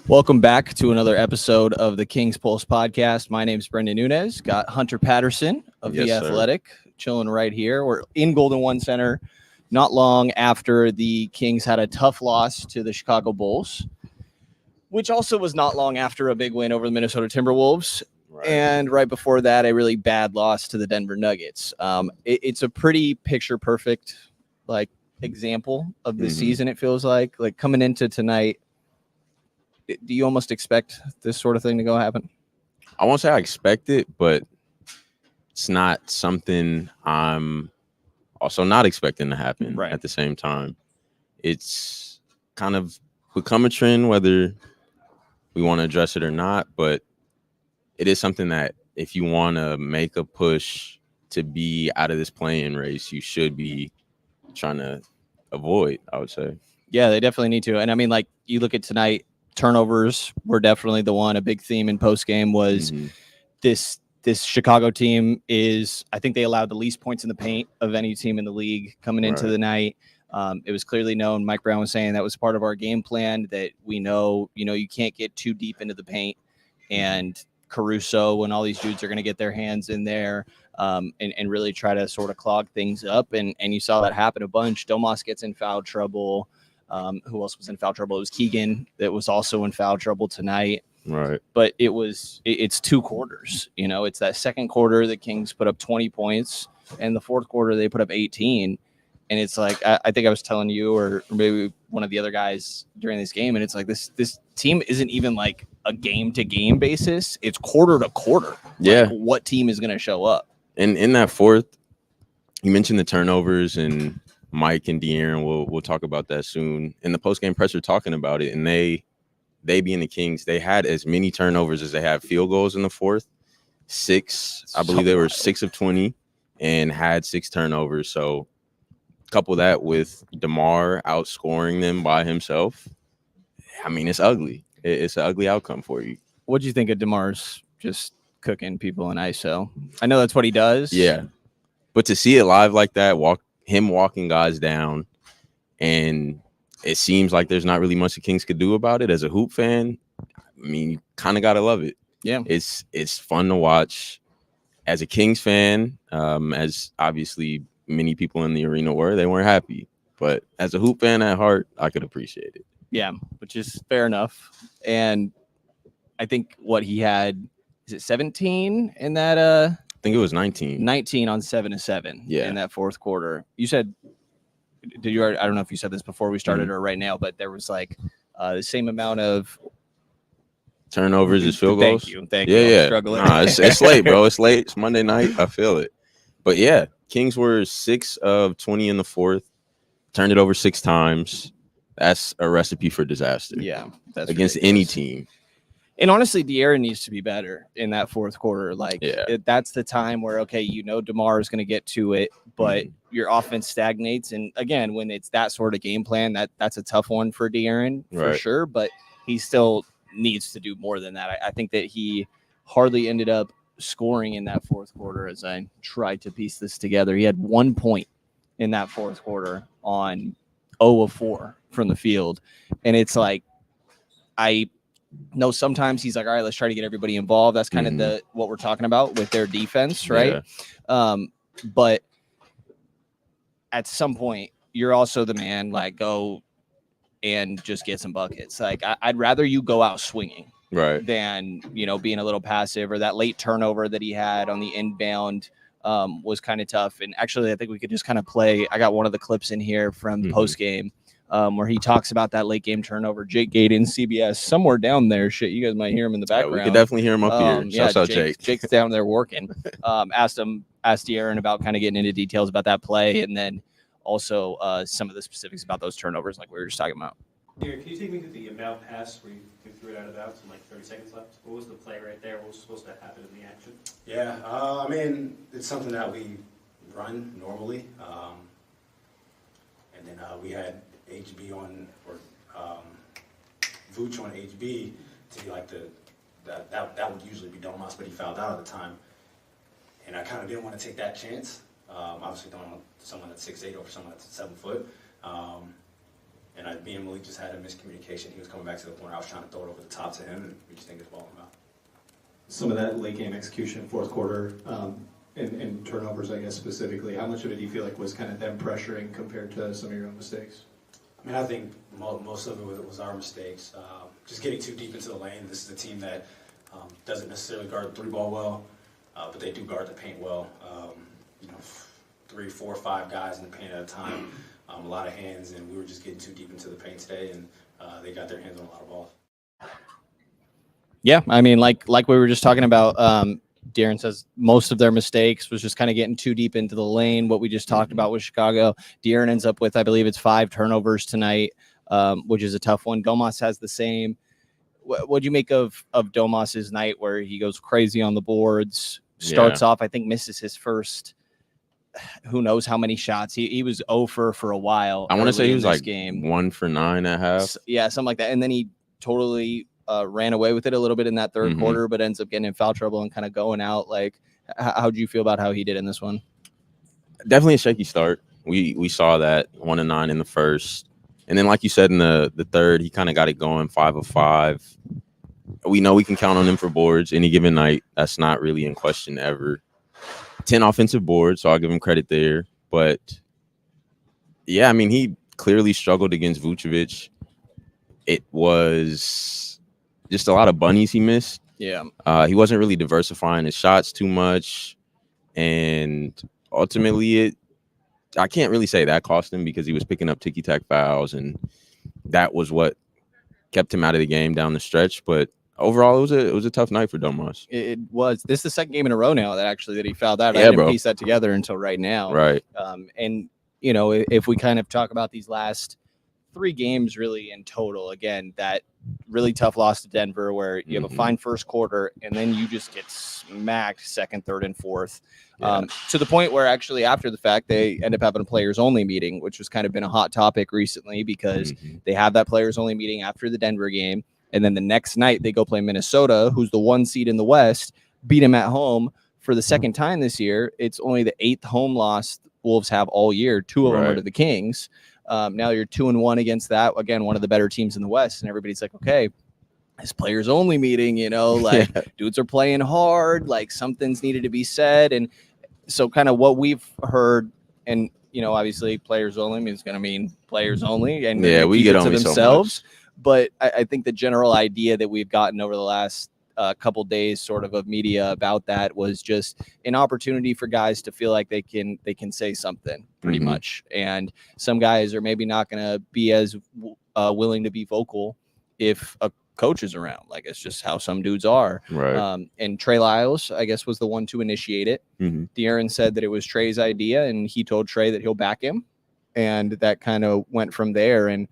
Welcome back to another episode of the Kings Pulse podcast. My name is Brenden Nunes. Got Hunter Patterson of The Athletic chilling right here. We're in Golden One Center not long after the Kings had a tough loss to the Chicago Bulls, which also was not long after a big win over the Minnesota Timberwolves. Right. And right before that, a really bad loss to the Denver Nuggets. It's a pretty picture-perfect example of the season, it feels like. Like coming into tonight, do you almost expect this sort of thing to go happen? I won't say I expect it, but it's not something I'm also not expecting to happen at the same time. It's kind of become a trend, whether we want to address it or not, but it is something that if you want to make a push to be out of this play-in race, you should be trying to avoid, I would say. Yeah, they definitely need to. And I mean, like, you look at tonight, turnovers were definitely the one. A big theme in post game was this Chicago team is, I think they allowed the least points in the paint of any team in the league coming into the night. It was clearly known. Mike Brown was saying that was part of our game plan, that we know, you can't get too deep into the paint, and Caruso and all these dudes are going to get their hands in there and really try to sort of clog things up. And you saw that happen a bunch. Domas gets in foul trouble. Who else was in foul trouble? It was Keegan that was also in foul trouble tonight. Right. But it's two quarters. It's that second quarter the Kings put up 20 points, and the fourth quarter they put up 18. And it's like, I think I was telling you or maybe one of the other guys during this game, and it's like this team isn't even like a game-to-game basis. It's quarter-to-quarter. Yeah. Like, what team is going to show up? And in that fourth, you mentioned the turnovers, and Mike and De'Aaron, we'll talk about that soon. In the post-game presser talking about it, and they being the Kings, they had as many turnovers as they had field goals in the fourth. 6, I believe they were 6 of 20 and had 6 turnovers. So couple that with DeMar outscoring them by himself. I mean, it's ugly. It's an ugly outcome for you. What do you think of DeMar's just cooking people in ISO? I know that's what he does. Yeah. But to see it live like that, walking guys down, and it seems like there's not really much the Kings could do about it. As a hoop fan, I mean, you kind of got to love it. Yeah. It's fun to watch. As a Kings fan, as obviously many people in the arena they weren't happy. But as a hoop fan at heart, I could appreciate it. Yeah, which is fair enough. And I think what he had, is it 17 in that? I think it was 19. 19 on 7 of 7 in that fourth quarter. You said, I don't know if you said this before we started or right now, but there was like the same amount of turnovers as field goals. Thank you. Yeah. Struggling. Nah, it's late, bro. It's late. It's Monday night. I feel it. But yeah, Kings were 6 of 20 in the fourth, turned it over 6 times. That's a recipe for disaster. Yeah, that's against any team. And honestly, De'Aaron needs to be better in that fourth quarter. That's the time where, DeMar is going to get to it, but your offense stagnates. And again, when it's that sort of game plan, that's a tough one for De'Aaron for sure. But he still needs to do more than that. I think that he hardly ended up scoring in that fourth quarter. As I tried to piece this together, he had 1 point in that fourth quarter on 0 of 4 from the field. And it's like, I know sometimes he's like, all right, let's try to get everybody involved. That's kind of what we're talking about with their defense, right? Yeah. But at some point, you're also the man, go and just get some buckets. I'd rather you go out swinging than, being a little passive. Or that late turnover that he had on the inbound was kind of tough. And actually, I think we could just kind of play. I got one of the clips in here from the post game where he talks about that late game turnover. Jake Gaden, CBS, somewhere down there. Shit, you guys might hear him in the background. We could definitely hear him up here. Shouts out Jake. Jake's down there working. Asked De'Aaron about kind of getting into details about that play, and then also some of the specifics about those turnovers, like we were just talking about. De'Aaron, can you take me through the inbound pass where you threw it out of bounds and 30 seconds left? What was the play right there? What was supposed to happen in the action? Yeah, I mean, it's something that we run normally. And then we had HB on, or Vooch on HB to be like that would usually be Domas, but he fouled out at the time. And I kind of didn't want to take that chance. Obviously don't want someone that's 6'8" over someone that's 7 foot. And me and Malik just had a miscommunication. He was coming back to the corner. I was trying to throw it over the top to him, and we just didn't get the ball in the mouth. Some of that late game execution, fourth quarter, and turnovers, I guess, specifically, how much of it do you feel like was kind of them pressuring compared to some of your own mistakes? I mean, I think most of it was our mistakes. Just getting too deep into the lane. This is a team that doesn't necessarily guard the 3-ball well, but they do guard the paint well. 3, 4, 5 guys in the paint at a time, a lot of hands, and we were just getting too deep into the paint today, and they got their hands on a lot of balls. Yeah, I mean, like we were just talking about, Darren says most of their mistakes was just kind of getting too deep into the lane. What we just talked about with Chicago, Darren ends up with, I believe it's 5 turnovers tonight, which is a tough one. Domas has the same. What do you make of Domas's night where he goes crazy on the boards, starts off, I think misses his first, who knows how many shots. He was 0 for a while. I want to say he was like game. 1 for 9 at half. Yeah, something like that. And then he totally ran away with it a little bit in that third quarter, but ends up getting in foul trouble and kind of going out. Like, how do you feel about how he did in this one? Definitely a shaky start. We saw that 1 of 9 in the first, and then like you said in the third, he kind of got it going, 5 of 5. We know we can count on him for boards any given night. That's not really in question ever. 10 offensive boards, so I'll give him credit there. But yeah, I mean, he clearly struggled against Vucevic. It was just a lot of bunnies he missed. Yeah. He wasn't really diversifying his shots too much. And ultimately, I can't really say that cost him because he was picking up ticky-tack fouls, and that was what kept him out of the game down the stretch. But overall, it was a tough night for Domas. It was. This is the second game in a row now that he fouled out. I didn't piece that together until right now. Right. And, if we kind of talk about these last 3 games really in total, again, that really tough loss to Denver where you have a fine first quarter and then you just get smacked second, third, and fourth. To the point where actually after the fact, they end up having a players only meeting, which has kind of been a hot topic recently because they have that players only meeting after the Denver game. And then the next night they go play Minnesota, who's the 1 seed in the West, beat them at home for the second time this year. It's only the 8th home loss Wolves have all year. 2 of them are to the Kings. Now you're 2-1 against that. Again, one of the better teams in the West. And everybody's like, okay, this players only meeting, dudes are playing hard. Like something's needed to be said. And so kind of what we've heard, and, obviously players only is going to mean players only. And we get only themselves. So much. But I think the general idea that we've gotten over the last couple days sort of media about that was just an opportunity for guys to feel like they can say something pretty much. And some guys are maybe not going to be as willing to be vocal if a coach is around. Like, it's just how some dudes are. Right. And Trey Lyles, I guess, was the one to initiate it. De'Aaron said that it was Trey's idea, and he told Trey that he'll back him. And that kind of went from there. And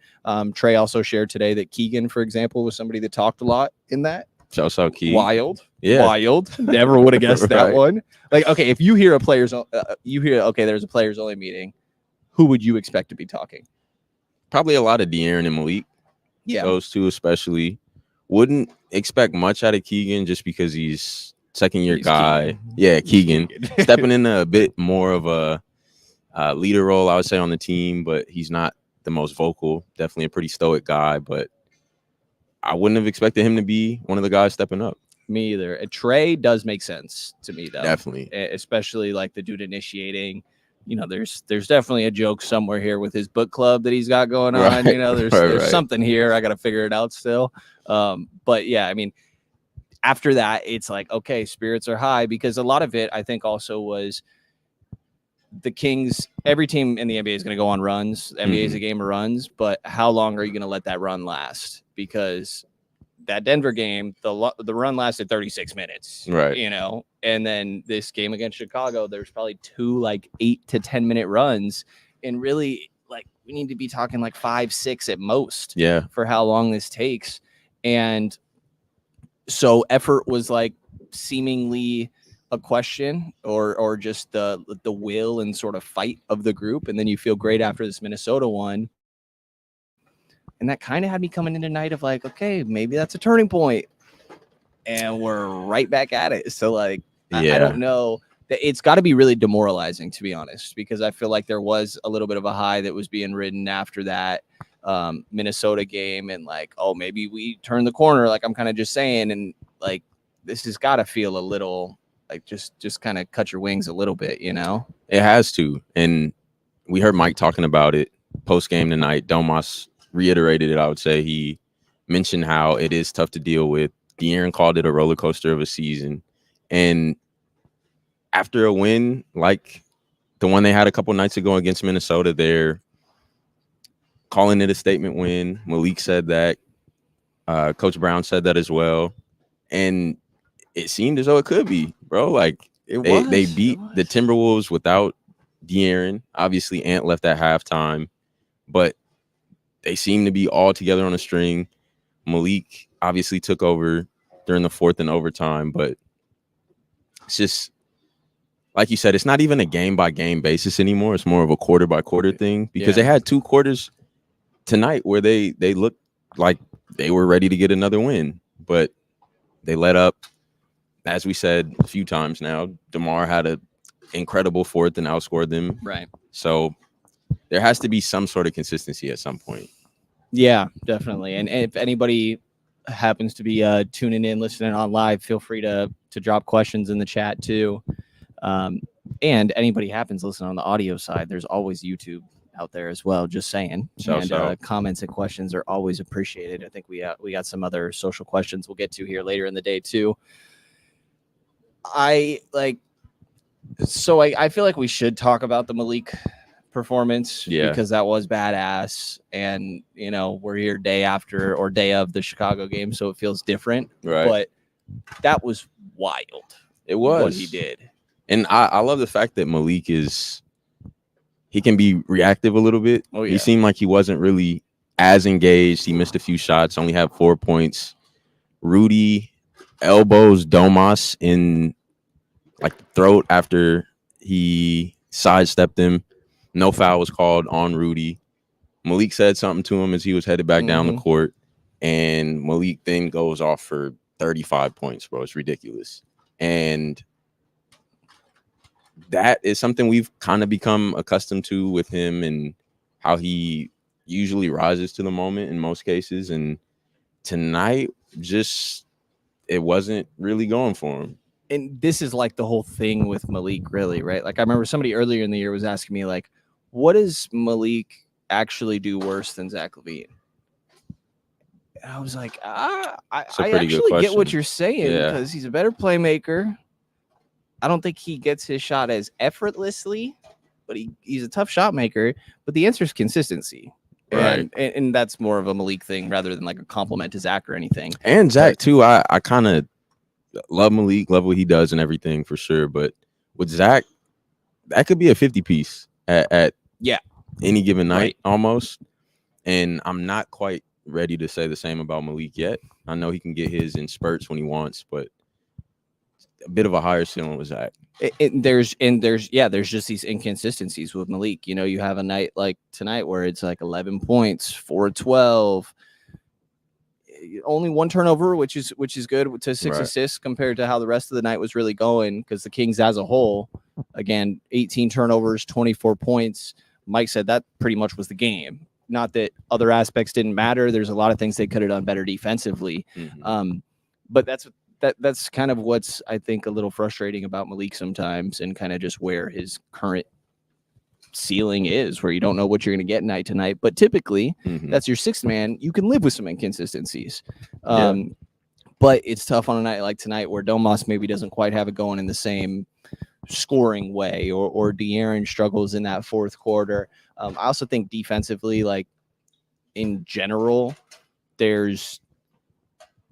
Trey also shared today that Keegan, for example, was somebody that talked a lot in that. Shouts out Key. Wild. Never would have guessed that one. Like, okay, if you hear a players, there's a players only meeting, who would you expect to be talking? Probably a lot of De'Aaron and Malik. Yeah, those two especially. Wouldn't expect much out of Keegan just because he's second-year guy. Keegan. Yeah, Keegan stepping in a bit more of a leader role, I would say, on the team, but he's not the most vocal. Definitely a pretty stoic guy, but I wouldn't have expected him to be one of the guys stepping up. Me either. Trey does make sense to me, though. Definitely. Especially like the dude initiating. There's definitely a joke somewhere here with his book club that he's got going on. There's something here. I got to figure it out still. But yeah, I mean, after that, it's like, okay, spirits are high, because a lot of it, I think, also was the Kings. Every team in the NBA is going to go on runs. The NBA is a game of runs, but how long are you going to let that run last? Because that Denver game, the run lasted 36 minutes, right? And then this game against Chicago, there's probably 2 like 8 to 10 minute runs, and really, like, we need to be talking like 5, 6 at most, for how long this takes. And so effort was like seemingly a question, or just the will and sort of fight of the group, and then you feel great after this Minnesota one. And that kind of had me coming in tonight of like, okay, maybe that's a turning point. And we're right back at it. So, like, I don't know. It's got to be really demoralizing, to be honest, because I feel like there was a little bit of a high that was being ridden after that. Minnesota game and like, oh, maybe we turn the corner. Like I'm kind of just saying, and like this has got to feel a little like just kind of cut your wings a little bit, you know? It has to. And we heard Mike talking about it post game tonight. Domas reiterated it. I would say he mentioned how it is tough to deal with. De'Aaron called it a roller coaster of a season. And after a win like the one they had a couple nights ago against Minnesota, they're calling it a statement win. Malik said that. Coach Brown said that as well. And it seemed as though it could be, bro. Like they beat the Timberwolves without De'Aaron. Obviously, Ant left at halftime, but they seem to be all together on a string. Malik obviously took over during the fourth and overtime, but it's just like you said, it's not even a game by game basis anymore. It's more of a quarter by quarter thing because they had 2 quarters tonight where they looked like they were ready to get another win, but they let up. As we said a few times now, DeMar had an incredible fourth and outscored them. Right. So there has to be some sort of consistency at some point. Yeah, definitely. And if anybody happens to be tuning in, listening on live, feel free to drop questions in the chat too. And anybody happens to listen on the audio side, there's always YouTube out there as well. Just saying. Comments and questions are always appreciated. I think we got some other social questions we'll get to here later in the day too. I feel like we should talk about the Malik performance because that was badass. And, you know, we're here day after or day of the Chicago game, so it feels different. Right. But that was wild. It was. What he did. And I love the fact that Malik he can be reactive a little bit. Oh, yeah. He seemed like he wasn't really as engaged. He missed a few shots, only had 4 points. Rudy elbows Domas in like the throat after he sidestepped him. No foul was called on Rudy. Malik said something to him as he was headed back down the court, and Malik then goes off for 35 points, bro. It's ridiculous. And that is something we've kind of become accustomed to with him and how he usually rises to the moment in most cases. And tonight, it wasn't really going for him. And this is like the whole thing with Malik, really, right? Like I remember somebody earlier in the year was asking me, like, what does Malik actually do worse than Zach LaVine? And I was like, I actually get what you're saying because he's a better playmaker. I don't think he gets his shot as effortlessly, but he's a tough shot maker. But the answer is consistency. Right. And that's more of a Malik thing rather than like a compliment to Zach or anything. And Zach, too, I kind of love Malik, love what he does and everything for sure. But with Zach, that could be a 50 piece at any given night almost. And I'm not quite ready to say the same about Malik yet. I know he can get his in spurts when he wants, but a bit of a higher ceiling with Zach. There's just these inconsistencies with Malik. You know, you have a night like tonight where it's like 11 points, 4-12, only 1 turnover, which is good to 6 assists compared to how the rest of the night was really going. Because the Kings as a whole, again, 18 turnovers, 24 points. Mike said that pretty much was the game. Not that other aspects didn't matter. There's a lot of things they could have done better defensively. But that's kind of what's, I think, a little frustrating about Malik sometimes, and kind of just where his current ceiling is, where you don't know what you're going to get night to night. But typically, that's your sixth man. You can live with some inconsistencies. But it's tough on a night like tonight where Domas maybe doesn't quite have it going in the same scoring way, or De'Aaron struggles in that fourth quarter. I also think defensively, like in general,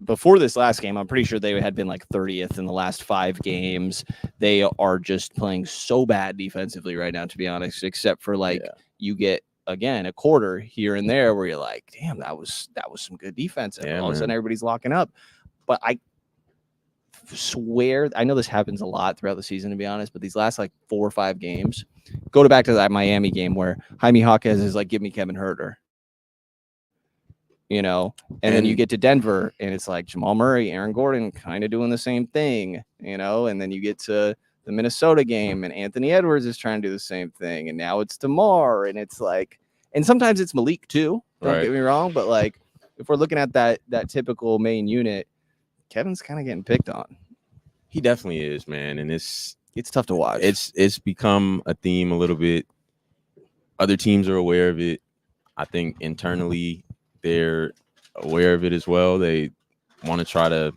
before this last game, I'm pretty sure they had been like 30th in the last 5 games. They are just playing so bad defensively right now, to be honest, except for you get, again, a quarter here and there where you're like, damn, that was some good defense. And all of a sudden everybody's locking up. But I swear, I know this happens a lot throughout the season, to be honest, but these last like 4 or 5 games, go back to that Miami game where Jaime Jaquez is like, give me Kevin Huerter. You know, and then you get to Denver and it's like Jamal Murray, Aaron Gordon kind of doing the same thing, you know, and then you get to the Minnesota game and Anthony Edwards is trying to do the same thing. And now it's DeMar, and it's like, and sometimes it's Malik too. Don't get me wrong, but like if we're looking at that typical main unit, Kevin's kind of getting picked on. He definitely is, man, and it's tough to watch. It's become a theme a little bit. Other teams are aware of it. I think internally they're aware of it as well. They want to try to,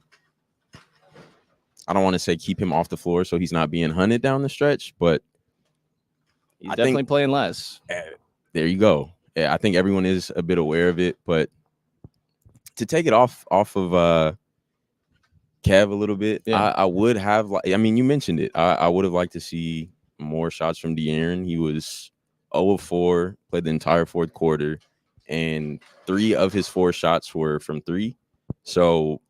I don't want to say keep him off the floor so he's not being hunted down the stretch, but he's definitely playing less. There you go. Yeah, I think everyone is a bit aware of it, but to take it off of Kev a little bit, I would have, I mean, you mentioned it. I would have liked to see more shots from De'Aaron. He was 0 of 4, played the entire fourth quarter, and 3 of his 4 shots were from 3. So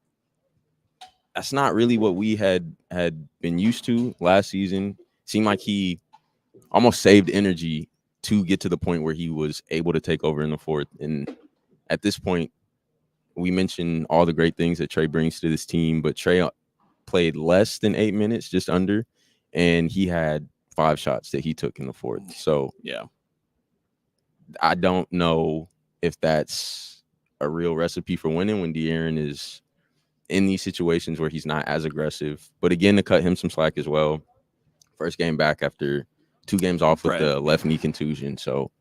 that's not really what we had been used to last season. Seemed like he almost saved energy to get to the point where he was able to take over in the fourth. And at this point, we mentioned all the great things that Trey brings to this team, but Trey played less than 8 minutes, just under, and he had 5 shots that he took in the fourth. So yeah, I don't know if that's a real recipe for winning when De'Aaron is in these situations where he's not as aggressive. But again, to cut him some slack as well. First game back after 2 games off with the left knee contusion, so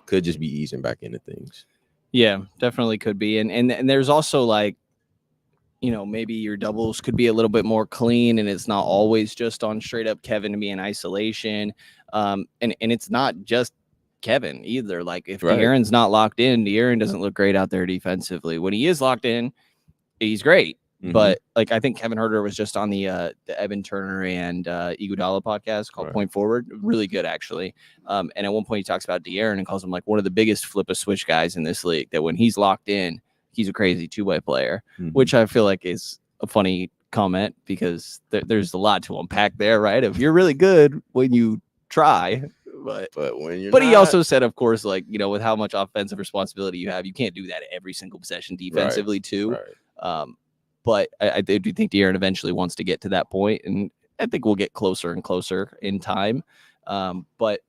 could just be easing back into things. Yeah, definitely could be. And there's also like, you know, maybe your doubles could be a little bit more clean and it's not always just on straight up Kevin to be in isolation. And it's not just Kevin either. Like if De'Aaron's not locked in, De'Aaron doesn't look great out there defensively. When he is locked in, he's great. Mm-hmm. But like I think Kevin Huerter was just on the Evan Turner and Iguodala podcast called Point Forward. Really good, actually. And at one point he talks about De'Aaron and calls him like one of the biggest flip a switch guys in this league, that when he's locked in, he's a crazy two-way player, which I feel like is a funny comment because there's a lot to unpack there, right? If you're really good when you try, but when you're not. He also said, of course, like, you know, with how much offensive responsibility you have, you can't do that every single possession defensively too. But I do think De'Aaron eventually wants to get to that point, and I think we'll get closer and closer in time. But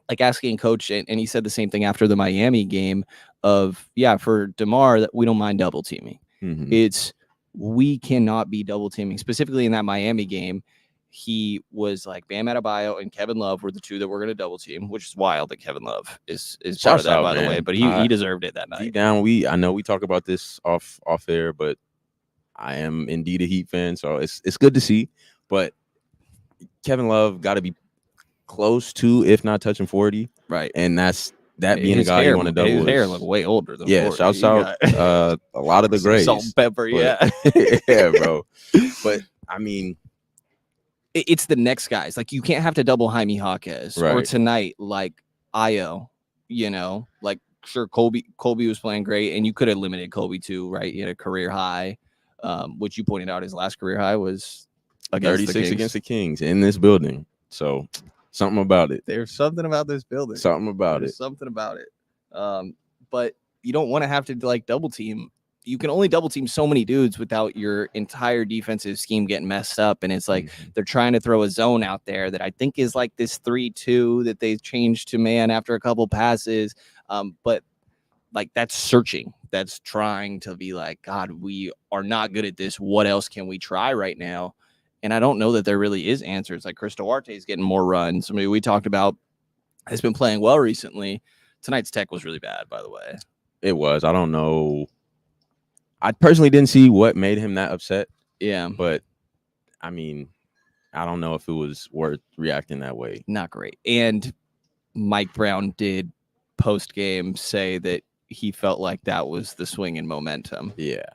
like asking coach, and he said the same thing after the Miami game of, for DeMar, that we don't mind double teaming. It's, we cannot be double teaming. Specifically in that Miami game, he was like Bam Adebayo and Kevin Love were the 2 that were going to double team, which is wild that Kevin Love is part of that, by the way. But he deserved it that night. Deep down, I know we talk about this off air, but I am indeed a Heat fan, so it's good to see. But Kevin Love got to be close to, if not touching 40, right? And that being a guy you want to double. His hair look way older than 40. Shouts out a lot of the grays. Salt and pepper, yeah, bro. But I mean, it's the next guys. Like you can't have to double Jaime Jaquez or tonight like Io. You know, like sure Kobe was playing great, and you could have limited Kobe too, right? He had a career high. Which you pointed out his last career high was 36 against the Kings in this building. So something about it. There's something about this building. Something about it. But you don't want to have to like double team. You can only double team so many dudes without your entire defensive scheme getting messed up. And it's like they're trying to throw a zone out there that I think is like this 3-2 that they changed to man after a couple passes. But like that's searching. That's trying to be like, God, we are not good at this. What else can we try right now? And I don't know that there really is answers. Like Chris Duarte is getting more runs. Somebody we talked about has been playing well recently. Tonight's tech was really bad, by the way. It was. I don't know. I personally didn't see what made him that upset. Yeah. But, I mean, I don't know if it was worth reacting that way. Not great. And Mike Brown did post-game say that he felt like that was the swing in momentum. Yeah,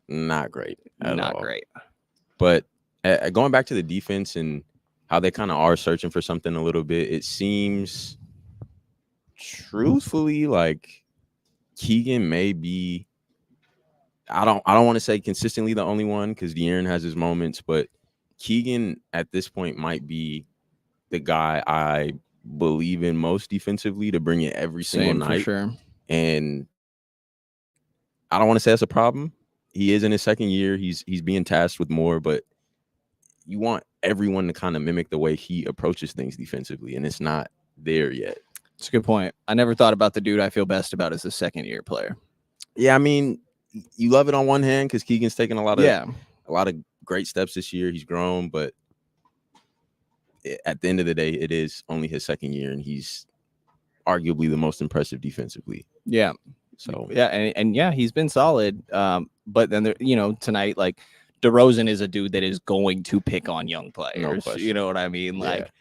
not great. Not great. But going back to the defense and how they kind of are searching for something a little bit, it seems truthfully like Keegan may be, I don't want to say consistently the only one because De'Aaron has his moments, but Keegan at this point might be the guy I believe in most defensively to bring it every single night. For sure. And I don't want to say that's a problem. He is in his second year. He's being tasked with more, but you want everyone to kind of mimic the way he approaches things defensively, and it's not there yet. It's a good point. I never thought about the dude I feel best about as a second-year player. Yeah, I mean, you love it on one hand because Keegan's taken a lot of great steps this year. He's grown, but at the end of the day, it is only his second year, and he's arguably the most impressive defensively. Yeah. So yeah, and yeah, he's been solid. But then tonight, like DeRozan is a dude that is going to pick on young players. No, you know what I mean? Yeah. Like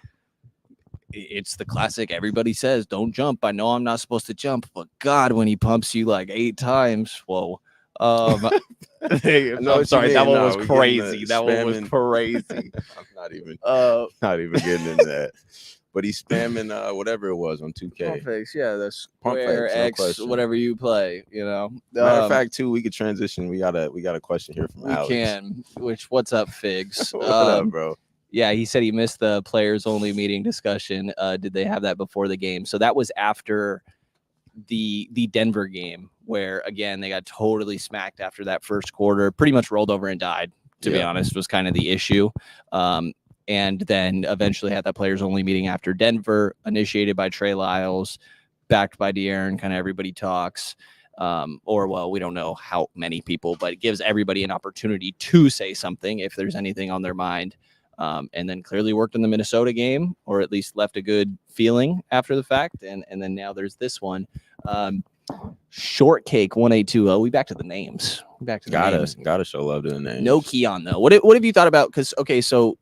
it's the classic. Everybody says, "Don't jump." I know I'm not supposed to jump, but God, when he pumps you like 8 times, whoa. I'm sorry, that one was crazy. That one was crazy. I'm not even getting into that. But he's spamming whatever it was on 2K. Pump fakes, yeah, the square X, whatever you play, Matter of fact, too, we could transition. We got a question here from Alex. We can. What's up, Figs? What up, bro? Yeah, he said he missed the players only meeting discussion. Did they have that before the game? So that was after the Denver game, where again they got totally smacked after that first quarter, pretty much rolled over and died, to be honest, was kind of the issue. And then eventually had that players only meeting after Denver, initiated by Trey Lyles, backed by De'Aaron, kind of everybody talks. We don't know how many people, but it gives everybody an opportunity to say something if there's anything on their mind. And then clearly worked in the Minnesota game, or at least left a good feeling after the fact. And then now there's this one. Shortcake 1820. We back to the names. Gotta show love to the names. No Keon though. What have you thought about? Because so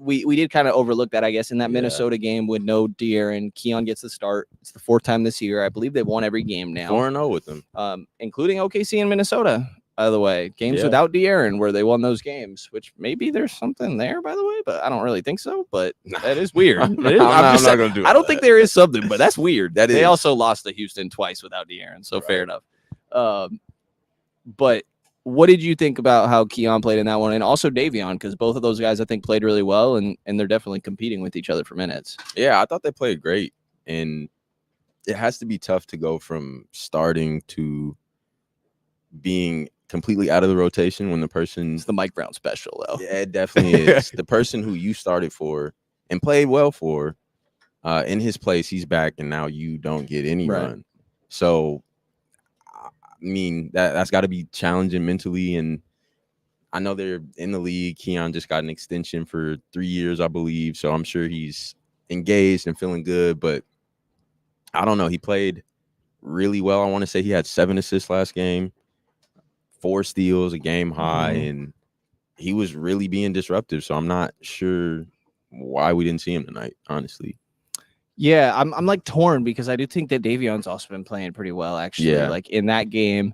we did kind of overlook that, I guess, in that Minnesota game with no De'Aaron. Keon gets the start. It's the 4th time this year. I believe they've won every game now. 4-0 with them, including OKC and Minnesota. By the way, games without De'Aaron where they won those games, which maybe there's something there, by the way, but I don't really think so. But that is weird. I'm not going to do it. I don't think there is something, but that's weird. They is. also lost to Houston twice without De'Aaron, so fair enough. But what did you think about how Keon played in that one, and also Davion? Because both of those guys, I think, played really well, and they're definitely competing with each other for minutes. Yeah, I thought they played great, and it has to be tough to go from starting to being completely out of the rotation when the person's the Mike Brown special, though. Yeah, it definitely is. The person who you started for and played well for, in his place, he's back, and now you don't get any run. So, I mean, that's got to be challenging mentally. And I know they're in the league. Keon just got an extension for 3 years, I believe. So I'm sure he's engaged and feeling good. But I don't know. He played really well. I want to say he had 7 assists last game. 4 steals, a game high, and he was really being disruptive. So I'm not sure why we didn't see him tonight, honestly. Yeah, I'm like torn because I do think that Davion's also been playing pretty well, actually. Yeah. Like in that game,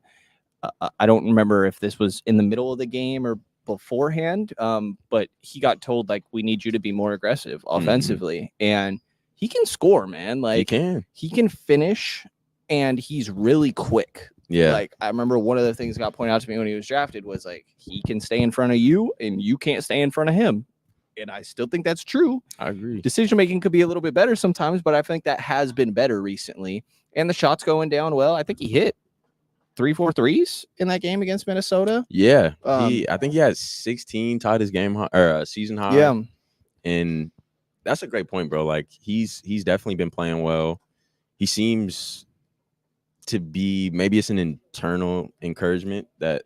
I don't remember if this was in the middle of the game or beforehand, but he got told, like, we need you to be more aggressive offensively. And he can score, man. Like, he can finish, and he's really quick. Yeah. Like, I remember one of the things that got pointed out to me when he was drafted was, like, he can stay in front of you and you can't stay in front of him. And I still think that's true. I agree. Decision-making could be a little bit better sometimes, but I think that has been better recently. And the shots going down well. I think he hit 3-4 threes in that game against Minnesota. Yeah. I think he had 16, tied his game high, or season high. Yeah. And that's a great point, bro. Like, he's definitely been playing well. He seems to be, maybe it's an internal encouragement that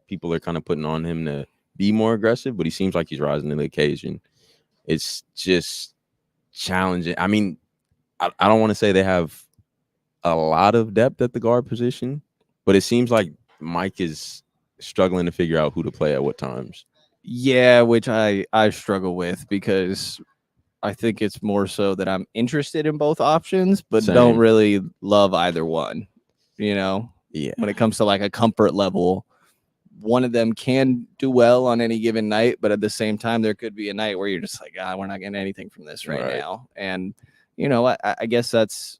people are kind of putting on him to be more aggressive, but he seems like he's rising to the occasion. It's just challenging. I mean, I don't want to say they have a lot of depth at the guard position, but it seems like Mike is struggling to figure out who to play at what times. Yeah, which I struggle with because I think it's more so that I'm interested in both options, but don't really love either one. You know, when it comes to like a comfort level, one of them can do well on any given night, but at the same time, there could be a night where you're just like, we're not getting anything from this right now. And, you know, I guess it's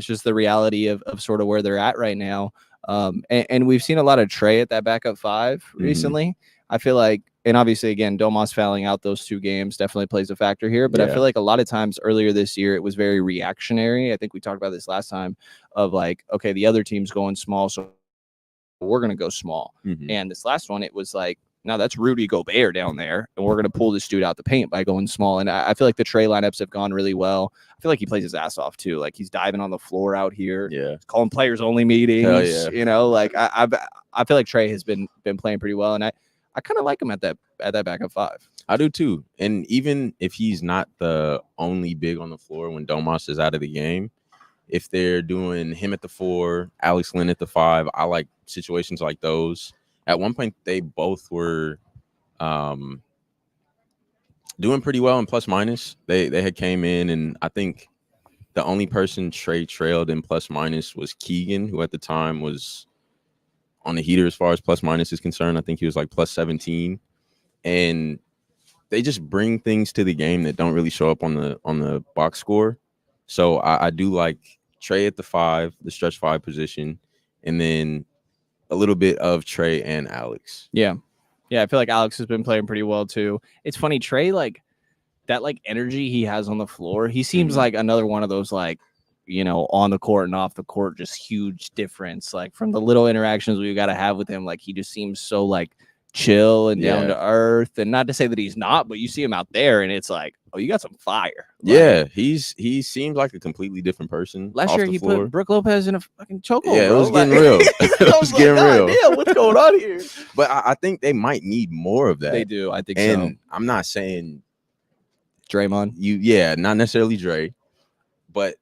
just the reality of sort of where they're at right now. And we've seen a lot of Trey at that backup 5 recently. I feel like, and obviously, again, Domas fouling out those 2 games definitely plays a factor here. But I feel like a lot of times earlier this year, it was very reactionary. I think we talked about this last time of like, okay, the other team's going small, so we're going to go small. And this last one, it was like, now that's Rudy Gobert down there, and we're going to pull this dude out the paint by going small. And I feel like the Trae lineups have gone really well. I feel like he plays his ass off too. Like he's diving on the floor out here, calling players only meetings. You know, like I feel like Trae has been playing pretty well, and I kind of like him at that backup 5. I do too. And even if he's not the only big on the floor when Domas is out of the game, if they're doing him at the 4, Alex Len at the 5, I like situations like those. At one point, they both were doing pretty well in plus minus. They had came in, and I think the only person Trae trailed in plus minus was Keegan, who at the time was on the heater as far as plus minus is concerned. I think he was like plus 17. And they just bring things to the game that don't really show up on the box score. So I do like Trae at the 5, the stretch 5 position, and then a little bit of Trae and Alex. Yeah, I feel like Alex has been playing pretty well too. It's funny, Trae, like that, like energy he has on the floor. He seems like another one of those, like, you know, on the court and off the court, just huge difference. Like from the little interactions we got to have with him, like he just seems so like chill and down to earth. And not to say that he's not, but you see him out there, and it's like, oh, you got some fire. Yeah, he seems like a completely different person. Last year he put Brook Lopez in a fucking chokehold. Yeah, it was getting real. It was getting real. Damn, what's going on here? But I think they might need more of that. They do. I think and so. I'm not saying Draymond. Not necessarily Dre, but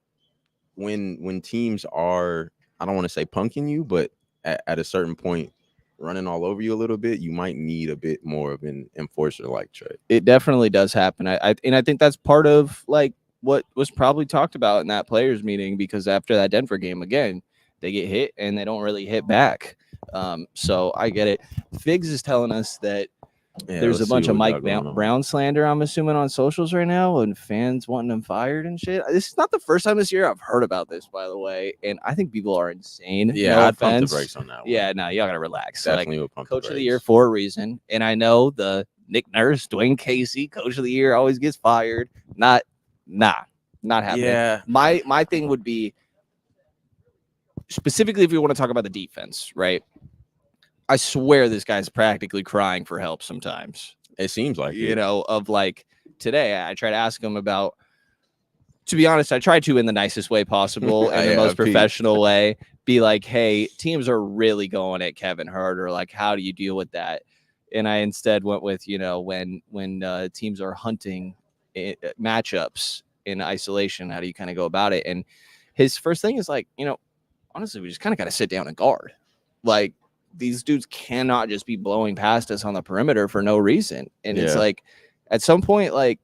when teams are, I don't want to say punking you, but at a certain point, running all over you a little bit, you might need a bit more of an enforcer like Trae. It definitely does happen. I think that's part of like what was probably talked about in that players meeting, because after that Denver game, again, they get hit and they don't really hit back. So I get it. Figs is telling us that there's a bunch of Mike Brown slander, I'm assuming, on socials right now, and fans wanting him fired and shit. This is not the first time this year I've heard about this, by the way, and I think people are insane. Yeah, no I'd offense. pump the brakes on that one. Yeah, no, y'all gotta relax. Definitely like, would pump Coach the of the brakes. Year for a reason, and I know the Nick Nurse, Dwayne Casey, Coach of the Year always gets fired. Not happening. Yeah. My thing would be, specifically if we want to talk about the defense, right? I swear this guy's practically crying for help sometimes. It seems like you know, of like today, I try to ask him about, to be honest, I try to in the nicest way possible and the most professional way, be like, hey, teams are really going at Kevin Hart, or like, how do you deal with that? And I instead went with, you know, when teams are hunting matchups in isolation, how do you kind of go about it? And his first thing is like, you know, honestly, we just kind of got to sit down and guard. Like, these dudes cannot just be blowing past us on the perimeter for no reason. And it's like, at some point, like,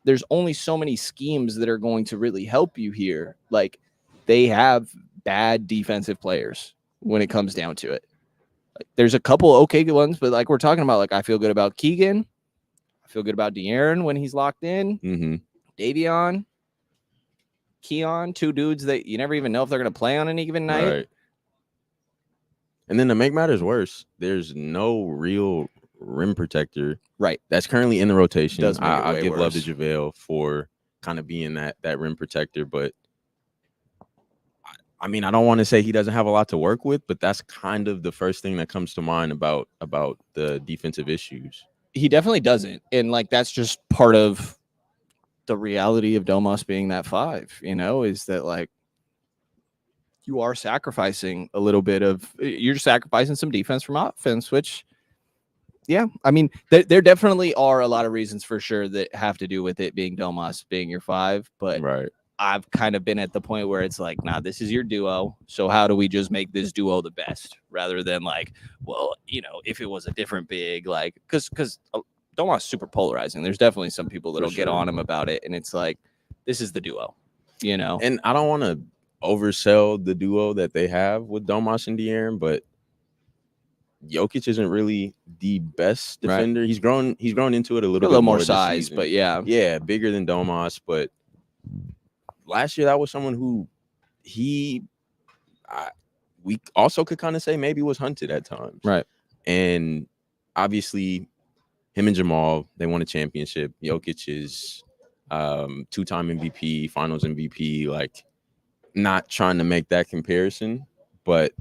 there's only so many schemes that are going to really help you here. Like, they have bad defensive players when it comes down to it. Like, there's a couple okay good ones, but like we're talking about, like, I feel good about Keegan. I feel good about De'Aaron when he's locked in. Mm-hmm. Davion, Keon, 2 dudes that you never even know if they're going to play on any given night. Right. And then to make matters worse, there's no real rim protector that's currently in the rotation. I'll give love to JaVale for kind of being that rim protector, but I mean, I don't want to say he doesn't have a lot to work with, but that's kind of the first thing that comes to mind about the defensive issues. He definitely doesn't, and like that's just part of the reality of Domas being that 5. You know, is that like, you are sacrificing a little bit of, you're sacrificing some defense from offense, which, yeah, I mean, there definitely are a lot of reasons for sure that have to do with it being Domas being your 5, but I've kind of been at the point where it's like, nah, this is your duo. So how do we just make this duo the best, rather than like, well, you know, if it was a different big, like, because Domas is super polarizing. There's definitely some people that'll get on him about it, and it's like, this is the duo, you know. And I don't want to oversell the duo that they have with Domas and De'Aaron, but Jokic isn't really the best defender. He's grown into it a little more size, but yeah, bigger than Domas. But last year, that was someone who we also could kind of say maybe was hunted at times, right? And obviously, him and Jamal, they won a championship. Jokic is 2-time MVP, Finals MVP. Like, not trying to make that comparison, but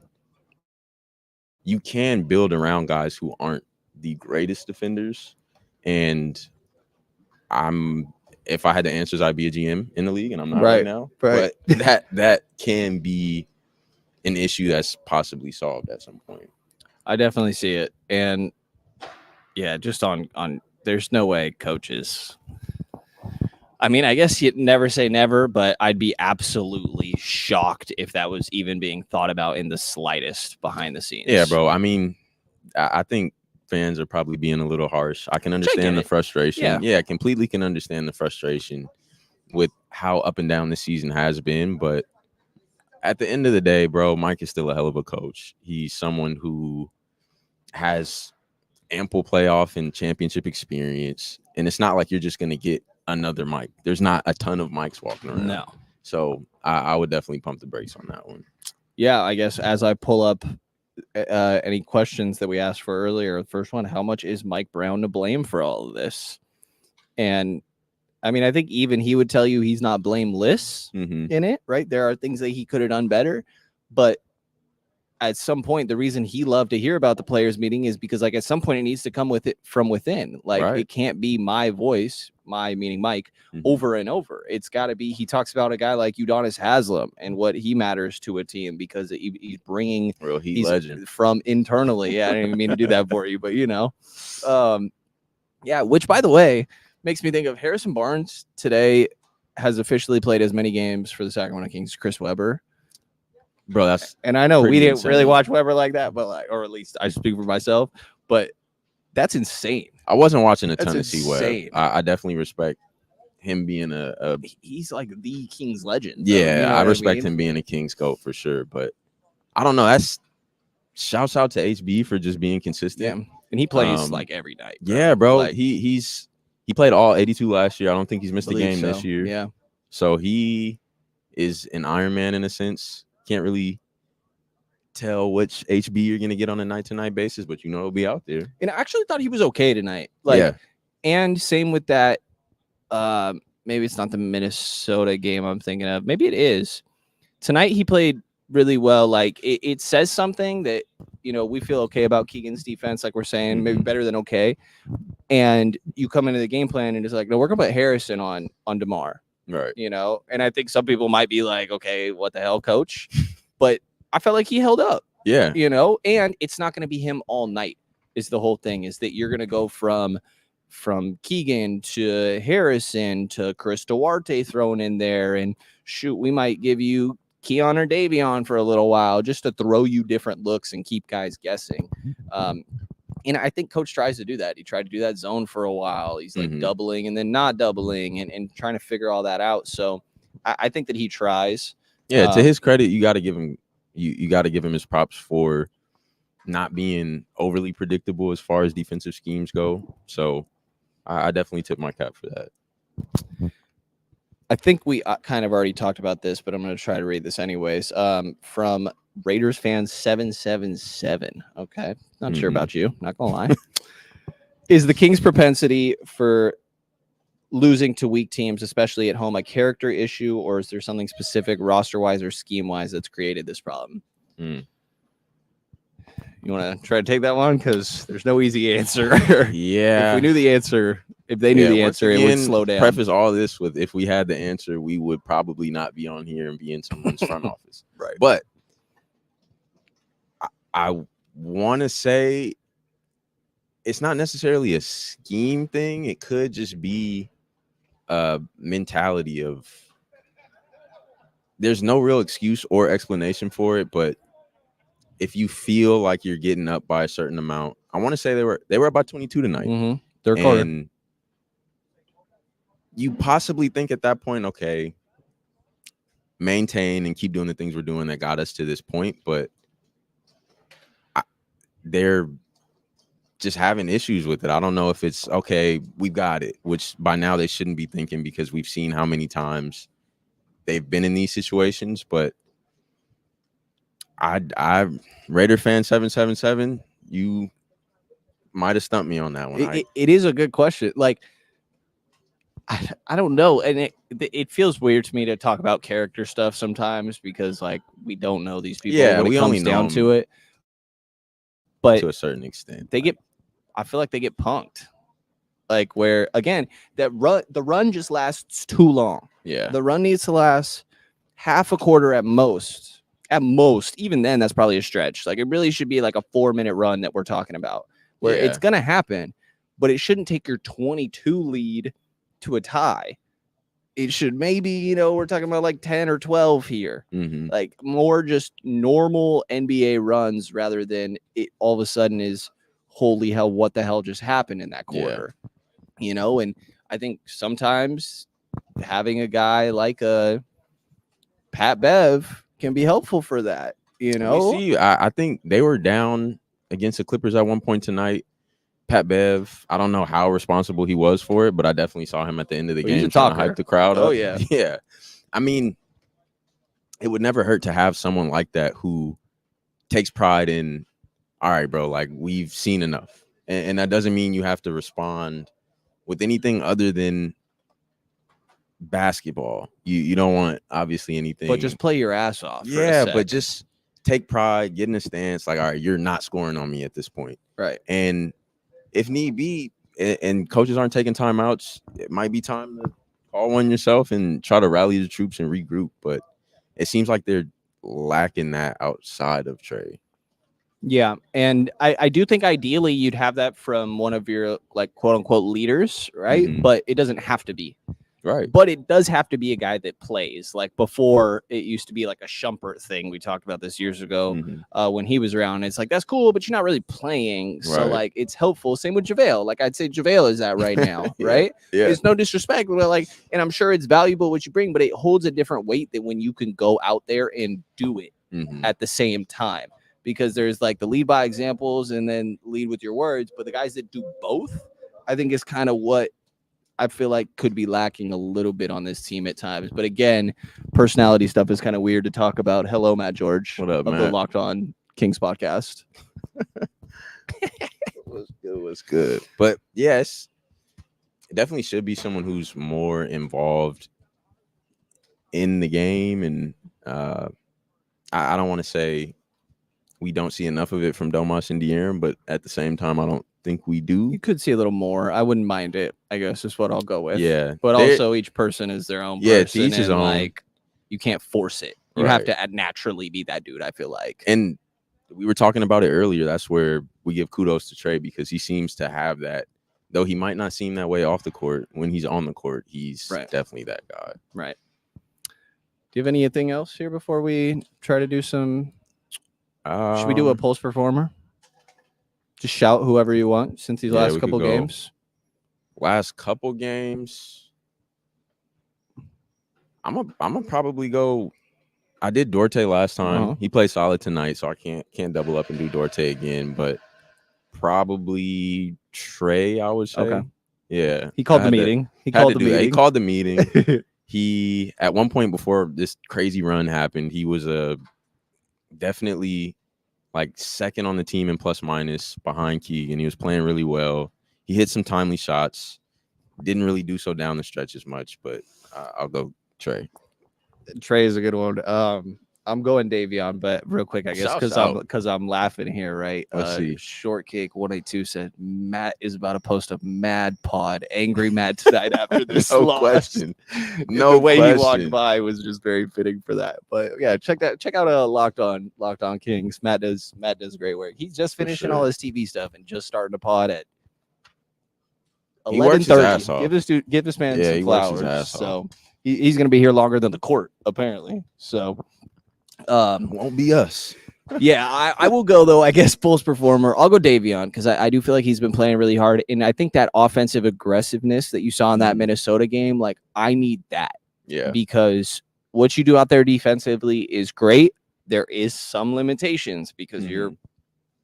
you can build around guys who aren't the greatest defenders, and if I had the answers, I'd be a GM in the league, and I'm not right now. Right. But that can be an issue that's possibly solved at some point. I definitely see it, and yeah, just on there's no way coaches. I mean, I guess you'd never say never, but I'd be absolutely shocked if that was even being thought about in the slightest behind the scenes. Yeah, bro. I mean, I think fans are probably being a little harsh. I can understand the frustration. Yeah, completely can understand the frustration with how up and down the season has been. But at the end of the day, bro, Mike is still a hell of a coach. He's someone who has ample playoff and championship experience. And it's not like you're just going to get another Mike. There's not a ton of Mikes walking around. No. So I would definitely pump the brakes on that one. Yeah, I guess as I pull up any questions that we asked for earlier, the first one, how much is Mike Brown to blame for all of this? And I mean, I think even he would tell you he's not blameless in it, right? There are things that he could have done better, but at some point, the reason he loved to hear about the players meeting is because, like, at some point it needs to come with it from within. Like, It can't be my voice, my meaning Mike, over and over. It's got to be. He talks about a guy like Udonis Haslem and what he matters to a team because he's bringing he's legend from internally. Yeah, I didn't even mean to do that for you, but yeah. Which, by the way, makes me think of Harrison Barnes today has officially played as many games for the Sacramento Kings as Chris Webber. Bro, and I know we didn't really watch Webber like that, but or at least I speak for myself, but that's insane. I wasn't watching a ton of C-Web. I definitely respect him being he's like the Kings legend. Yeah, you know I respect him being a Kings GOAT for sure, but I don't know. That's shouts out to HB for just being consistent. Yeah, and he plays like every night. Bro. Yeah, bro. Like, he played all 82 last year. I don't think he's missed a game this year. Yeah. So he is an Iron Man in a sense. Can't really tell which HB you're going to get on a night-to-night basis, but it'll be out there. And I actually thought he was okay tonight. And same with that. Maybe it's not the Minnesota game I'm thinking of. Maybe it is. Tonight he played really well. Like it says something that, we feel okay about Keegan's defense. Like we're saying, maybe better than okay. And you come into the game plan and it's like, no, we're going to put Harrison on DeMar. Right. And I think some people might be like, okay, what the hell, coach? But I felt like he held up. Yeah. And it's not going to be him all night is the whole thing, is that you're going to go from Keegan to Harrison to Chris Duarte thrown in there. And shoot, we might give you Keon or Davion for a little while just to throw you different looks and keep guys guessing. And I think coach tries to do that. He tried to do that zone for a while. He's like doubling and then not doubling and trying to figure all that out. So I think that he tries. Yeah, to his credit, you got to give him you got to give him his props for not being overly predictable as far as defensive schemes go. So I definitely tip my cap for that. I think we kind of already talked about this, but I'm going to try to read this anyways. From Raiders fan 777. Okay. Not sure about you. Not going to lie. Is the Kings' propensity for losing to weak teams, especially at home, a character issue, or is there something specific roster-wise or scheme-wise that's created this problem? You want to try to take that one? Because there's no easy answer. Yeah. If we knew the answer, if they knew the answer, it would slow down. Preface all this with, if we had the answer, we would probably not be on here and be in someone's front office. Right. But I want to say it's not necessarily a scheme thing. It could just be a mentality of there's no real excuse or explanation for it, but if you feel like you're getting up by a certain amount, I want to say they were about 22 tonight. Third quarter. And you possibly think at that point, okay, maintain and keep doing the things we're doing that got us to this point, but they're just having issues with it. I don't know if it's okay, we've got it, which by now they shouldn't be thinking because we've seen how many times they've been in these situations. But I Raider fan 777, you might have stumped me on that one. It is a good question. Like, I don't know, and it feels weird to me to talk about character stuff sometimes because like we don't know these people. Yeah, when we it comes only down know to it. But to a certain extent, they get. I feel like they get punked. Like where again, the run just lasts too long. Yeah. The run needs to last half a quarter at most. At most, even then, that's probably a stretch. Like it really should be like a 4-minute run that we're talking about, where it's gonna happen, but it shouldn't take your 22 lead to a tie. It should maybe, we're talking about like 10 or 12 here. Mm-hmm. Like more just normal NBA runs rather than it all of a sudden is, holy hell, what the hell just happened in that quarter? And I think sometimes having a guy like a Pat Bev can be helpful for that. We see, I think they were down against the Clippers at one point tonight. Pat Bev, I don't know how responsible he was for it, but I definitely saw him at the end of the game trying to hype the crowd up. Oh, yeah. Yeah. I mean, it would never hurt to have someone like that who takes pride in, all right, bro, like we've seen enough. And that doesn't mean you have to respond with anything other than basketball. You don't want, obviously, anything. But just play your ass off. Yeah, but just take pride, get in a stance. Like, all right, you're not scoring on me at this point. Right. And if need be, and coaches aren't taking timeouts, it might be time to call one yourself and try to rally the troops and regroup. But it seems like they're lacking that outside of Trey. Yeah, and I do think ideally you'd have that from one of your like quote unquote leaders, right? Mm-hmm. But it doesn't have to be. Right. But it does have to be a guy that plays. Like before, it used to be like a Shumpert thing. We talked about this years ago when he was around. It's like, that's cool, but you're not really playing. So, like, it's helpful. Same with JaVale. Like, I'd say JaVale is that right now, right? Yeah. It's no disrespect, but like, and I'm sure it's valuable what you bring, but it holds a different weight than when you can go out there and do it at the same time. Because there's like the lead by examples and then lead with your words. But the guys that do both, I think is kind of what I feel like could be lacking a little bit on this team at times. But again, personality stuff is kind of weird to talk about. Hello, Matt George. What up, of Matt? The Locked On Kings podcast. It was good. But yes, it definitely should be someone who's more involved in the game. And I don't want to say we don't see enough of it from Domas and De'Aaron, but at the same time, I don't think we do. You could see a little more. I wouldn't mind it, I guess, is what I'll go with. Yeah. But also each person is their own person. Yeah, to each his own. Like, you can't force it. You have to naturally be that dude, I feel like. And we were talking about it earlier. That's where we give kudos to Trey because he seems to have that. Though he might not seem that way off the court, when he's on the court, he's definitely that guy. Right. Do you have anything else here before we try to do some... should we do a Pulse Performer? Just shout whoever you want since these last couple games. Last couple games, I'm a probably go. I did Dorte last time. He played solid tonight, so I can't double up and do Dorte again. But probably Trey, I would say. Okay. Yeah. He called the meeting. He called the meeting. He at one point before this crazy run happened, he was definitely like second on the team in plus minus behind Keegan. He was playing really well. He hit some timely shots. Didn't really do so down the stretch as much, but I'll go Trey. Trey is a good one. I'm going Davion, but real quick, I guess, because I'm laughing here, right? Let's see. Shortcake 182 said Matt is about to post a mad pod, angry Matt tonight after this loss. Question. The way he walked by was just very fitting for that. But yeah, check out Locked On Kings. Matt does great work. He's just finishing all his TV stuff and just starting a pod at 11:30. Give this man some flowers. So he's going to be here longer than the court, apparently. So. Won't be us. Yeah, I will go, though, I guess, Pulse Performer. I'll go Davion because I do feel like he's been playing really hard. And I think that offensive aggressiveness that you saw in that Minnesota game, like, I need that. Yeah. Because what you do out there defensively is great. There is some limitations because you're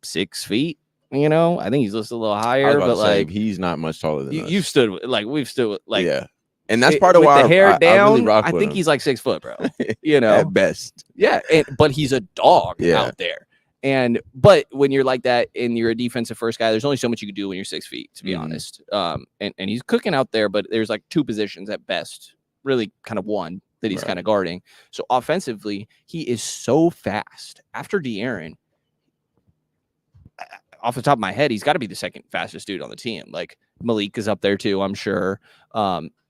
6 feet. I think he's listed a little higher, but like he's not much taller than us. You've stood like we've stood like yeah. And that's part of why the hair down. I really rock with think him. He's like 6 foot, bro. At best. Yeah, but he's a dog out there. But when you're like that and you're a defensive first guy, there's only so much you can do when you're 6 feet, to be honest. And he's cooking out there, but there's like 2 positions at best, really kind of one that he's kind of guarding. So offensively, he is so fast. After De'Aaron, off the top of my head, he's got to be the second fastest dude on the team. Like Malik is up there too, I'm sure.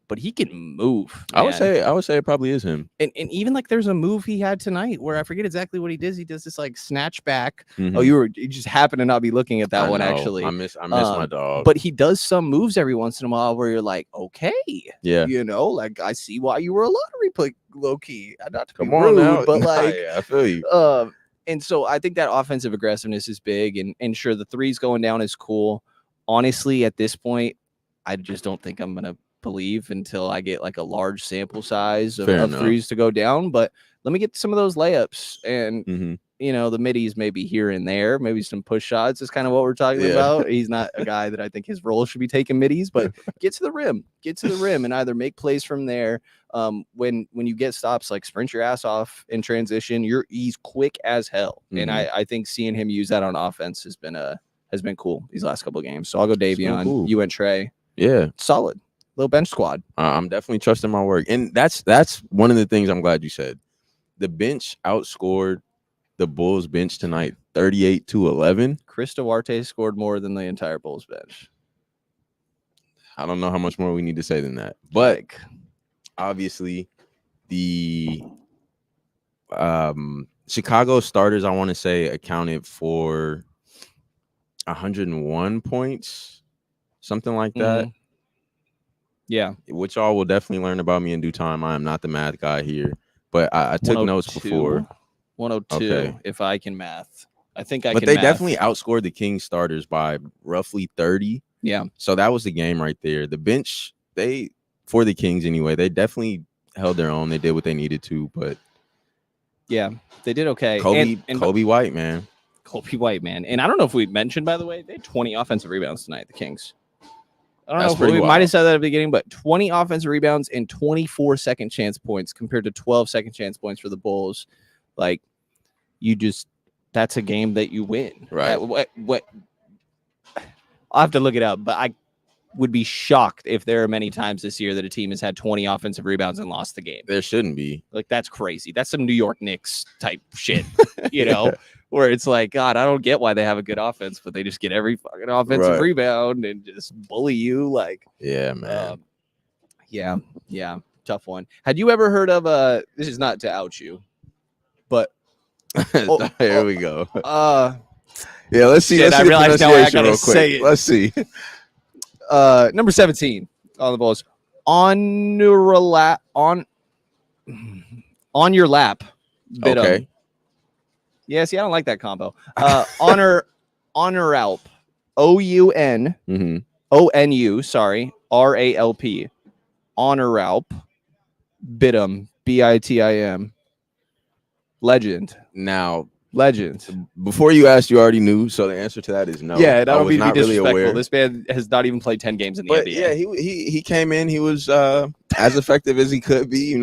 But he can move. Man. I would say it probably is him. And even like there's a move he had tonight where I forget exactly what he does. He does this like snatch back. Mm-hmm. Oh, you just happen to not be looking at that one actually. I miss my dog. But he does some moves every once in a while where you're like, okay, yeah, like I see why you were a lottery pick, low key. Not to come on rude, now, but like, yeah, I feel you. And so I think that offensive aggressiveness is big, and sure the threes going down is cool. Honestly, at this point, I just don't think I'm gonna believe until I get like a large sample size of threes to go down. But let me get some of those layups and the middies maybe here and there, maybe some push shots is kind of what we're talking about. He's not a guy that I think his role should be taking middies, but get to the rim and either make plays from there. When you get stops, like sprint your ass off in transition, he's quick as hell. And I think seeing him use that on offense has been cool these last couple of games. So I'll go Davion. Cool. You went Trey. Yeah. Solid. Little bench squad. I'm definitely trusting my work. And that's one of the things I'm glad you said. The bench outscored the Bulls bench tonight 38-11. Chris Duarte scored more than the entire Bulls bench. I don't know how much more we need to say than that. But obviously the Chicago starters, I want to say, accounted for 101 points, something like that. Yeah, which y'all will definitely learn about me in due time. I am not the math guy here, but I took notes before. 102, okay. If I can math. I think I can. But they definitely outscored the Kings starters by roughly 30. Yeah. So that was the game right there. The bench, for the Kings anyway, they definitely held their own. They did what they needed to, but yeah, they did okay. Kobe White, man. Kobe White, man. And I don't know if we mentioned, by the way, they had 20 offensive rebounds tonight, the Kings. I don't know if we might have said that at the beginning, but 20 offensive rebounds and 24 second chance points compared to 12 second chance points for the Bulls. Like, that's a game that you win. Right. What I'll have to look it up, but I would be shocked if there are many times this year that a team has had 20 offensive rebounds and lost the game. There shouldn't be. Like, that's crazy. That's some New York Knicks type shit, where it's like, God, I don't get why they have a good offense, but they just get every fucking offensive rebound and just bully you. Like, yeah, man. Yeah. Tough one. Had you ever heard of this is not to out you, but here we go. Yeah, let's see. I realize now I gotta say it. Let's see. Number 17 on the Bulls. On your lap. Okay. Yeah, see, I don't like that combo. Honor Alp. OUN. ONU, sorry. RALP. Honor Alp. Bidum. BITIM. Legend. Now, legend. Before you asked, you already knew, so the answer to that is no. Yeah, I don't mean to be disrespectful. Really aware. This man has not even played 10 games in the NBA. Yeah, he came in. He was as effective as he could be,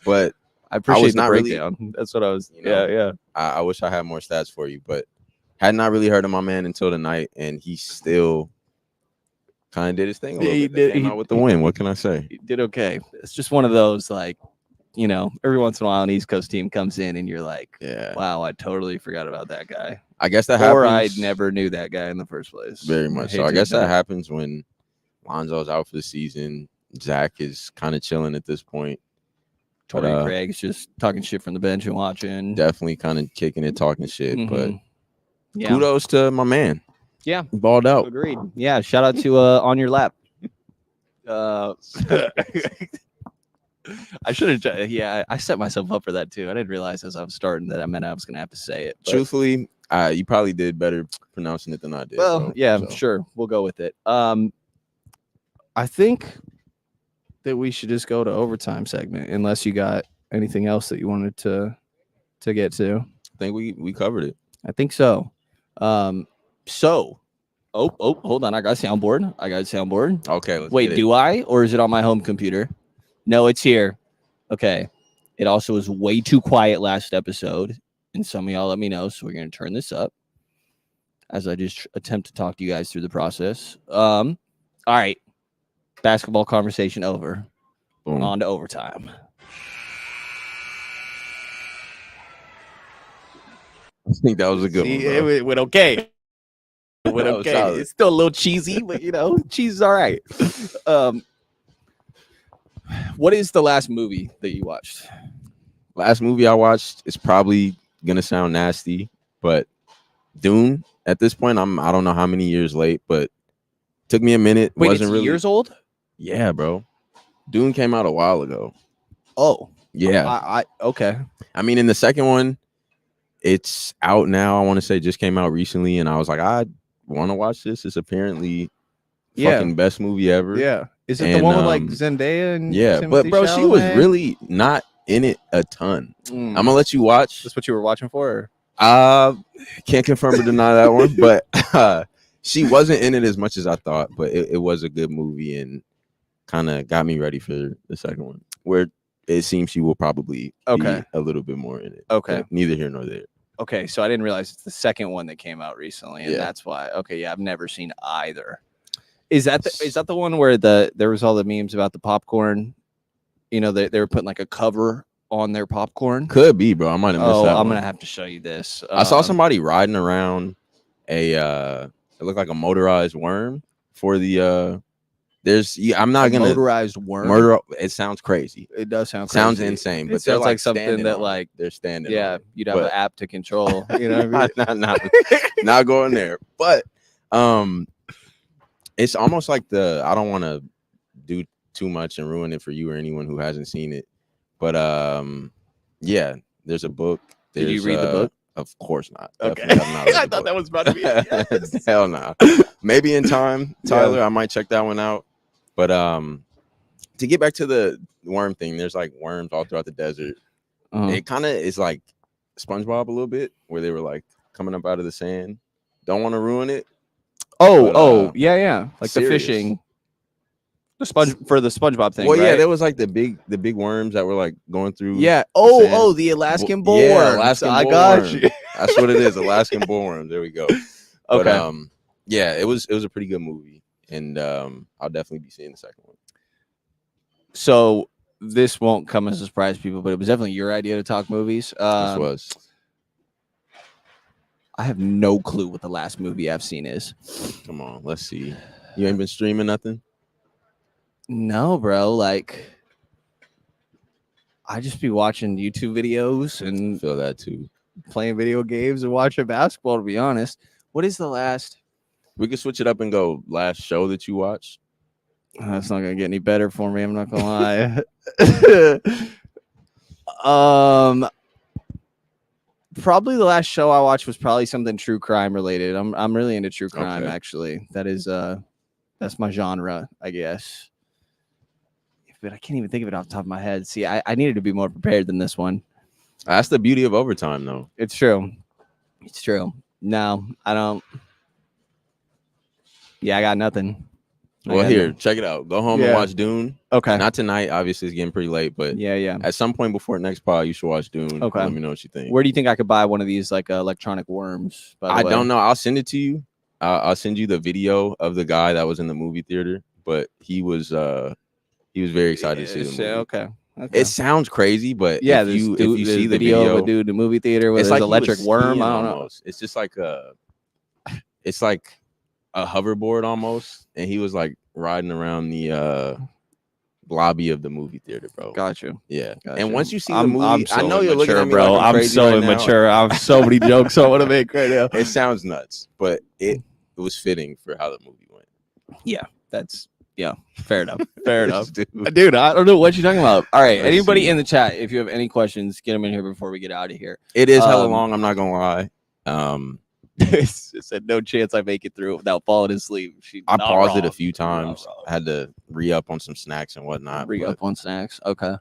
But I appreciate the breakdown. Really, that's what I was. Yeah. I wish I had more stats for you, but had not really heard of my man until tonight, and he still kind of did his thing. He came out with the win. What can I say? He did okay. It's just one of those, like, every once in a while an East Coast team comes in and you're like, yeah, wow, I totally forgot about that guy. I guess that happens. Or I never knew that guy in the first place. Very much so. I guess that happens when Lonzo's out for the season. Zach is kind of chilling at this point. Torrey Craig's just talking shit from the bench and watching. Definitely kind of kicking it, talking shit. But kudos to my man. Yeah. Balled out. Agreed. Yeah. Shout out to On Your Lap. I should have. Yeah, I set myself up for that too. I didn't realize as I was starting that I meant I was going to have to say it. But truthfully, you probably did better pronouncing it than I did. Well, sure. We'll go with it. I think that we should just go to overtime segment, unless you got anything else that you wanted to get to. I think we covered it. I think so. Hold on. I got soundboard. Okay. Wait, do I? Or is it on my home computer? No, it's here. Okay. It also was way too quiet last episode, and some of y'all let me know, so we're going to turn this up as I just attempt to talk to you guys through the process. All right. Basketball conversation over. Boom. On to overtime. I think that was a good one. It went okay. But okay, it's still a little cheesy, but cheese is all right. What is the last movie that you watched? Last movie I watched is probably gonna sound nasty, but Dune. At this point, I don't know how many years late, but took me a minute. Wait, Wasn't it's really years old? Yeah, bro. Dune came out a while ago. Oh, yeah. Okay. I mean, in the second one, it's out now. I want to say just came out recently, and I was like, I want to watch this. It's apparently fucking best movie ever. Yeah. Is it the one with like Zendaya and Timothy but bro, Chalamet? She was really not in it a ton. I'm gonna let you watch. That's what you were watching for? Can't confirm or deny that one, but she wasn't in it as much as I thought. But it was a good movie and kind of got me ready for the second one, where it seems she will probably be a little bit more in it. Okay. But neither here nor there. Okay, so I didn't realize it's the second one that came out recently, and that's why. Okay, yeah, I've never seen either. Is that the one where there was all the memes about the popcorn? They were putting like a cover on their popcorn. Could be, bro. I might have missed that. I'm gonna have to show you this. I saw somebody riding around it looked like a motorized worm for the I'm not gonna motorized worm. It sounds crazy. It does sound insane, but it sounds like something that like they're standing. Yeah, you'd have an app to control. You know what I mean? not going there, but it's almost like I don't want to do too much and ruin it for you or anyone who hasn't seen it, but yeah, there's a book. Did you read the book? Of course not. Okay. I thought that was about to be yes. Hell no. Maybe in time, Tyler, I might check that one out. But to get back to the worm thing, there's like worms all throughout the desert. It kind of is like SpongeBob a little bit, where they were like coming up out of the sand. Don't want to ruin it. Yeah. Like the fishing. The SpongeBob thing. Well, right? Yeah, there was like the big worms that were like going through. Yeah. The Alaskan bullworm. Yeah, Alaskan bullworm. I got you. That's what it is. Alaskan bullworm. There we go. Okay. But, yeah, it was a pretty good movie, and I'll definitely be seeing the second one. So this won't come as a surprise to people, but it was definitely your idea to talk movies. This was. I have no clue what the last movie I've seen is. Come on, let's see. You ain't been streaming nothing? No, bro. Like, I just be watching YouTube videos and feel that too. Playing video games and watching basketball, to be honest. What is the last? We could switch it up and go last show that you watched. That's not gonna get any better for me. I'm not gonna lie. Probably the last show I watched was probably something true crime related. I'm really into true crime, actually. That is that's my genre, I guess. But I can't even think of it off the top of my head. See, I needed to be more prepared than this one. That's the beauty of overtime, though. It's true. It's true. No, I don't. Yeah, I got nothing. Well, here, check it out. Go home and watch Dune. Okay. Not tonight. Obviously, it's getting pretty late, but yeah. At some point before next pod, you should watch Dune. Okay. Let me know what you think. Where do you think I could buy one of these like electronic worms? I don't know. I'll send it to you. I'll send you the video of the guy that was in the movie theater, but he was very excited to see the movie. Okay. It sounds crazy, but yeah, if you see the video of a dude in the movie theater with his like electric worm, I don't know. It's just like it's like a hoverboard almost, and he was like riding around the lobby of the movie theater, bro. Got you. Yeah. Got and you. once you see the movie, so I know you're looking at me bro. like I'm so right immature. Now. I have so many jokes I want to make right now. It sounds nuts, but it was fitting for how the movie went. Yeah, that's fair enough. Fair enough, dude. I don't know what you're talking about. All right, anybody in the chat, if you have any questions, get them in here before we get out of here. It is hella long. I'm not gonna lie. It said no chance I make it through without falling asleep. I paused it a few times. I had to re-up on some snacks and whatnot. Re-up on snacks. Okay.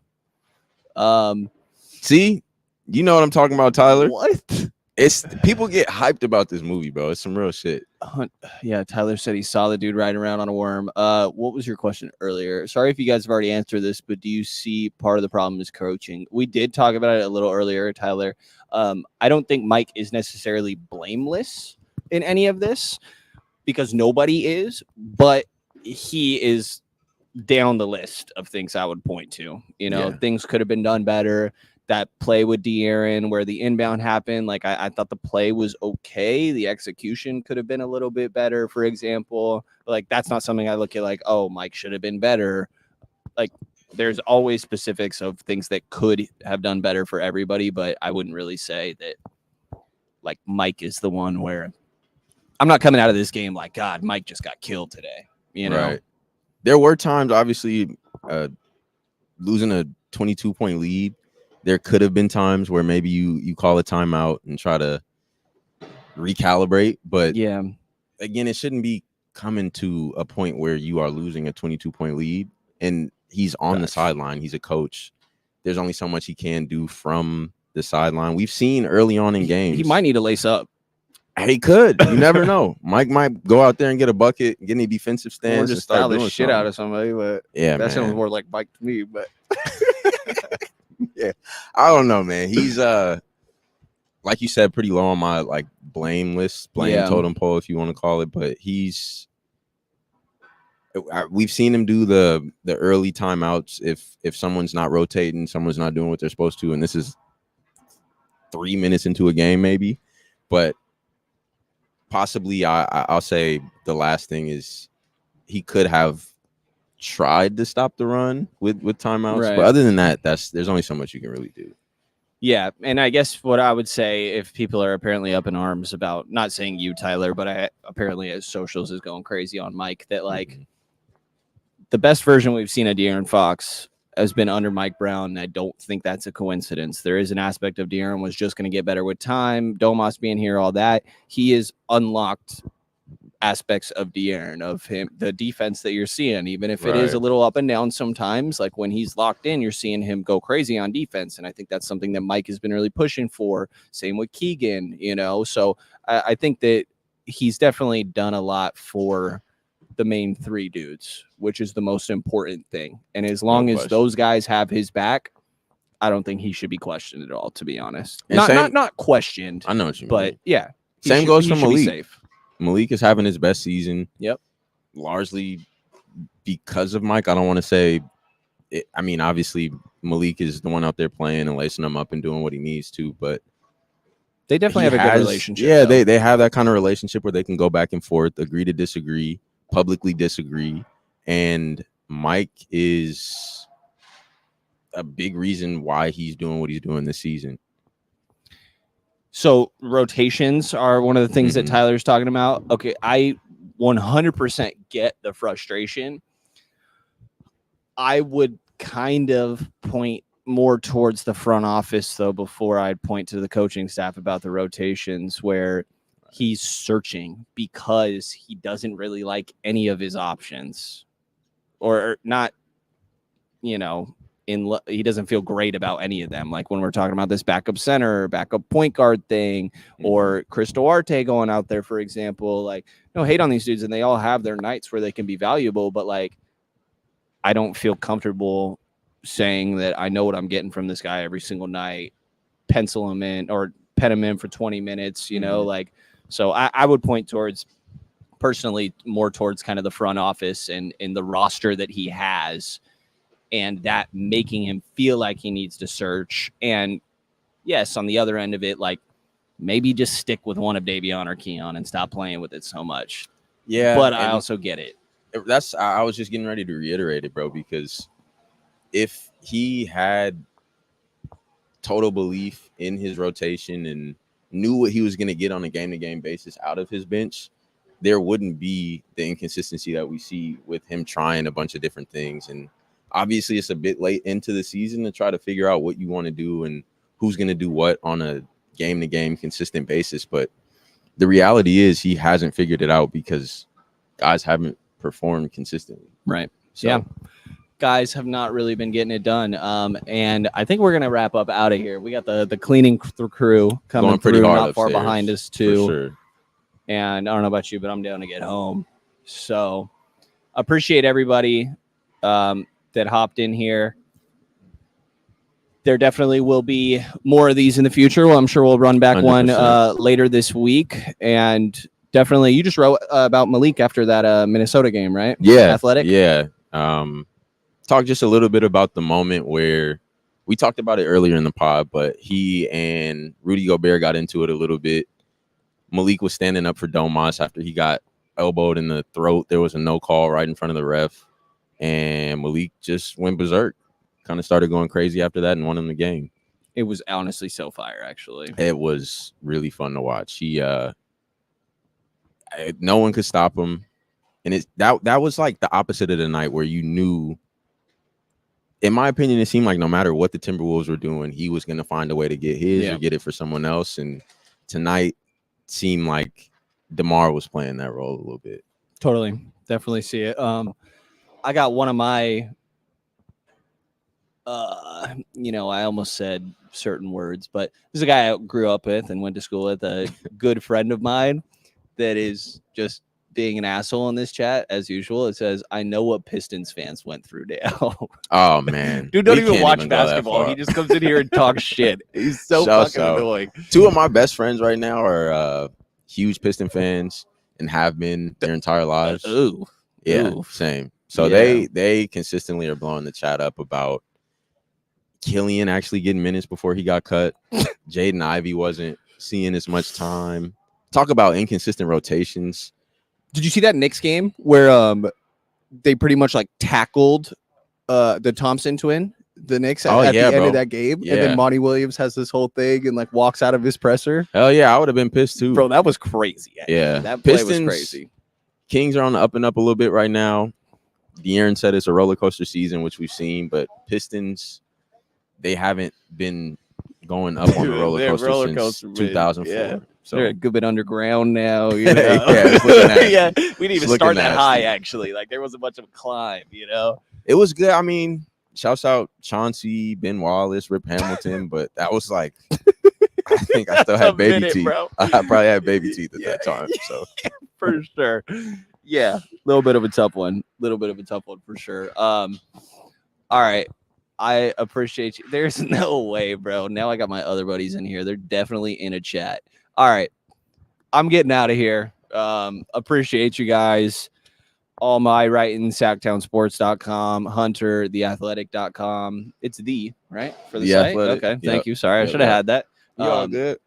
See, you know what I'm talking about, Tyler. What? It's people get hyped about this movie, bro. It's some real shit. Yeah, Tyler said he saw the dude riding around on a worm. What was your question earlier? Sorry if you guys have already answered this, but do you see part of the problem is coaching? We did talk about it a little earlier, Tyler. I don't think Mike is necessarily blameless in any of this because nobody is, but he is down the list of things I would point to. Things could have been done better. that play with De'Aaron where the inbound happened, like I thought the play was okay. The execution could have been a little bit better, for example. But, like, that's not something I look at like, oh, Mike should have been better. Like, there's always specifics of things that could have done better for everybody, but I wouldn't really say that like Mike is the one where I'm not coming out of this game like, God, Mike just got killed today. You know, right. There were times, obviously, losing a 22-point lead. There could have been times where maybe you call a timeout and try to recalibrate. But yeah, again, it shouldn't be coming to a point where you are losing a 22-point lead and he's on the sideline. He's a coach. There's only so much he can do from the sideline. We've seen early on in games. He might need to lace up. He could. You never know. Mike might go out there and get a bucket, get any defensive stance, or just style the shit out of somebody. But yeah, that sounds more like Mike to me. But yeah, I don't know, man. He's like you said, pretty low on my like blame list, totem pole, if you want to call it. But we've seen him do the early timeouts if someone's not rotating, someone's not doing what they're supposed to, and this is 3 minutes into a game, maybe. But possibly, I'll say the last thing is he could have tried to stop the run with timeouts. Right. But other than that, there's only so much you can really do. Yeah, and I guess what I would say, if people are apparently up in arms about, not saying you, Tyler, but apparently as socials is going crazy on Mike, that like the best version we've seen of De'Aaron Fox has been under Mike Brown. And I don't think that's a coincidence. There is an aspect of De'Aaron was just going to get better with time. Domas being here, all that. He is unlocked aspects of De'Aaron, of him, the defense that you're seeing, even if it is a little up and down sometimes. Like when he's locked in, you're seeing him go crazy on defense. And I think that's something that Mike has been really pushing for. Same with Keegan, you know. So I think that he's definitely done a lot for the main three dudes, which is the most important thing. And as long as those guys have his back, I don't think he should be questioned at all, to be honest. Not questioned. I know what you mean. But yeah. Same goes for Malik. Malik is having his best season. Yep. Largely because of Mike. I don't want to say it, I mean, obviously Malik is the one out there playing and lacing him up and doing what he needs to, but they definitely have a good relationship. Yeah, they have that kind of relationship where they can go back and forth, agree to disagree, publicly disagree. And Mike is a big reason why he's doing what he's doing this season. So rotations are one of the things that Tyler's talking about. Okay, I 100% get the frustration. I would kind of point more towards the front office, though, before I'd point to the coaching staff about the rotations, where he's searching because he doesn't really like any of his options, or not, you know, he doesn't feel great about any of them. Like when we're talking about this backup center, backup point guard thing, or Chris Duarte going out there, for example, like, no hate on these dudes, and they all have their nights where they can be valuable, but like, I don't feel comfortable saying that I know what I'm getting from this guy every single night, pencil him in or pen him in for 20 minutes, you know, like, so I would point towards, personally, more towards kind of the front office and the roster that he has, and that making him feel like he needs to search. And yes, on the other end of it, like maybe just stick with one of Davion or Keon and stop playing with it so much. Yeah. But I also get it. I was just getting ready to reiterate it, bro, because if he had total belief in his rotation and knew what he was going to get on a game-to-game basis out of his bench, there wouldn't be the inconsistency that we see with him trying a bunch of different things. And obviously it's a bit late into the season to try to figure out what you want to do and who's going to do what on a game-to-game consistent basis. But the reality is he hasn't figured it out because guys haven't performed consistently. Right. So. Yeah. Guys have not really been getting it done. And I think we're going to wrap up out of here. We got the cleaning crew coming through not far behind us too. For sure. And I don't know about you, but I'm down to get home. So appreciate everybody that hopped in here. There definitely will be more of these in the future. Well, I'm sure we'll run back 100%. One later this week. And definitely, you just wrote about Malik after that Minnesota game, right? Yeah. Athletic? Yeah. Talk just a little bit about the moment where we talked about it earlier in the pod, but he and Rudy Gobert got into it a little bit. Malik was standing up for Domas after he got elbowed in the throat. There was a no call right in front of the ref, and Malik just went berserk. Kind of started going crazy after that and won him the game. It was honestly so fire, actually. It was really fun to watch. He no one could stop him. And that was like the opposite of the night where you knew, in my opinion, it seemed like no matter what the Timberwolves were doing, he was going to find a way to get his or get it for someone else. And tonight seemed like DeMar was playing that role a little bit. Totally. Definitely see it. I got one of my, I almost said certain words, but this is a guy I grew up with and went to school with, a good friend of mine that is just being an asshole in this chat as usual. It says, I know what Pistons fans went through, Dale. Oh man. Dude, don't even watch basketball. He just comes in here and talks shit. He's so fucking annoying. Two of my best friends right now are huge Piston fans and have been their entire lives. Ooh. Same. So they consistently are blowing the chat up about Killian actually getting minutes before he got cut. Jaden Ivey wasn't seeing as much time. Talk about inconsistent rotations. Did you see that Knicks game where they pretty much like tackled the Thompson twin, the Knicks at the end of that game? Yeah. And then Monty Williams has this whole thing and like walks out of his presser. Hell yeah, I would have been pissed too. Bro, that was crazy. Actually. Yeah. That play was crazy. Kings are on the up and up a little bit right now. De'Aaron said it's a roller coaster season, which we've seen, but Pistons, they haven't been going up on the roller coaster since 2004. Yeah. So they're a good bit underground now. You know? Yeah, we didn't even start that high, actually. Like, there wasn't much of a climb, you know? It was good. I mean, shouts out Chauncey, Ben Wallace, Rip Hamilton, but that was like, I think I still had baby teeth. Bro. I probably had baby teeth at that time. So for sure. Yeah, a little bit of a tough one. For sure. All right. I appreciate you. There's no way, bro. Now I got my other buddies in here. They're definitely in a chat. All right. I'm getting out of here. Appreciate you guys. All my writing, sacktownsports.com, Hunter, theathletic.com. It's right? For the site? Athletic. Okay. Thank you. Sorry. I should have had that. You all good.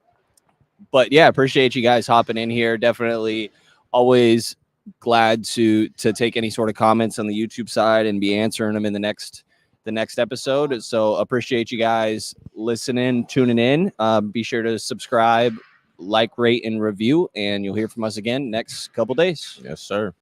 But yeah, appreciate you guys hopping in here. Definitely always glad to take any sort of comments on the YouTube side and be answering them in the next episode. So appreciate you guys listening, tuning in. Be sure to subscribe, like, rate, and review, and you'll hear from us again next couple days. Yes, sir.